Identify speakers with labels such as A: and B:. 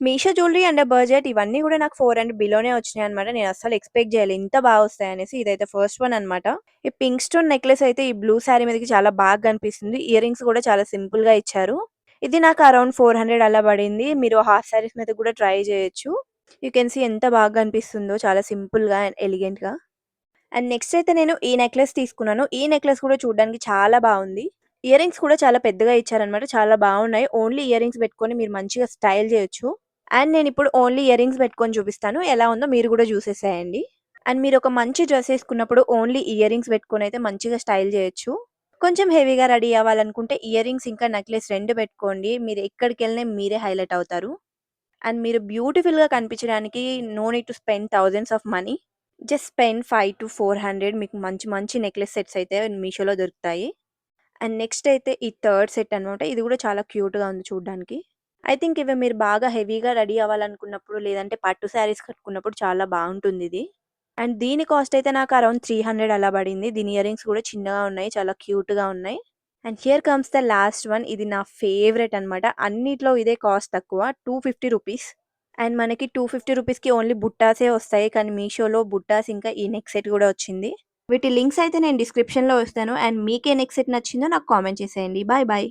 A: Meesho jewellery under budget ఇవన్నీ గూడా నాకు 400 బిలోనే వచ్చినాయన్నమాట. నేనస్సలు ఎక్స్‌పెక్ట్ జేయలే ఇంత వస్తాయనేసి. ఇదైతే ఫస్ట్ వన్ అనమాట. ఈ పింక్ స్టోన్ నెక్లెస్ అయితే ఈ బ్లూ శారీ మీదకి చాలా బాగా కనిపిస్తుంది. ఇయర్ రింగ్స్ గూడా చాలా సింపుల్‌గా ఇచ్చారు. ఇది నాకు అరౌండ్ 400 అలా పడింది. మీరు హాఫ్ శారీస్ మీద కూడా ట్రై జేయొచ్చు. యూ కెన్ సీ ఎంత బాగా కనిపిస్తుందో చాలా సింపుల్‌గా అండ్ ఎలిగెంట్‌గా. అండ్ నెక్స్ట్ అయితే నేను ఈ నెక్లెస్ తీసుకున్నాను. ఈ నెక్లెస్ కూడా చూడడానికి చాలా బావుంది. ఇయర్ రింగ్స్ కూడా చాలా పెద్దగా ఇచ్చారనమాట. చాలా బావున్నాయి. ఓన్లీ ఇయర్ రింగ్స్ పెట్టుకొని మీరు మంచిగా స్టైల్ జేయొచ్చు. అండ్ నేనిప్పుడు ఓన్లీ ఇయర్ రింగ్స్ పెట్టుకొని చూపిస్తాను. ఎలా ఉందో మీరు గూడా చూసేసేయండి. అండ్ మీరొక మంచి డ్రెస్ ఏసుకున్నప్పుడు ఓన్లీ ఇయర్ రింగ్స్ పెట్టుకొనైతే మంచిగా స్టైల్ జేయొచ్చు. కొంచెం హెవీగా రెడీ అవ్వాలనుకుంటే ఇయర్ రింగ్స్ ఇంకా నెక్లెస్ 2 పెట్టుకోండి. మీరు ఎక్కడికెళ్ళినా మీరే హైలైట్ అవుతారు. అండ్ మీరు బ్యూటిఫుల్‌గా కనిపించడానికి no need to spend thousands of money. Just spend 500-400 మీకు మంచి మంచి నెక్లెస్ సెట్స్ అయితే మీషోలో దొరుకుతాయి. అండ్ నెక్స్ట్ అయితే ఈ థర్డ్ సెట్ అనమాట. ఇది కూడా చాలా క్యూట్‌గా ఉంది చూడ్డానికి. ఐ థింక్ ఇవి మీరు బాగా హెవీగా రెడీ అవ్వాలనుకున్నప్పుడు, లేదంటే పట్టు శారీస్ కట్టుకున్నప్పుడు చాలా బావుంటుందిది. అండ్ దీని కాస్ట్ అయితే నాకు అరౌండ్ 300 అలా పడింది. దీని ఇయర్ రింగ్స్ కూడా చిన్నగా ఉన్నాయి. చాలా క్యూట్‌గా ఉన్నాయి. And here comes the last one. ఇది నా ఫేవరెట్ అనమాట. అన్నిట్లో ఇదే కాస్ట్ తక్కువ. ₹250. అండ్ మనకి 250 రూపీస్‌కి ఓన్లీ బుట్టాసే వస్తాయి. కానీ మీషోలో బుట్టాస్ ఇంకా ఈ నెక్ సెట్ కూడా వచ్చింది. వీటి లింక్స్ అయితే నేను డిస్క్రిప్షన్‌లో ఇస్తాను. అండ్ మీకే నెక్ సెట్ నచ్చిందో నాకు కామెంట్ చేసేయండి. Bye bye.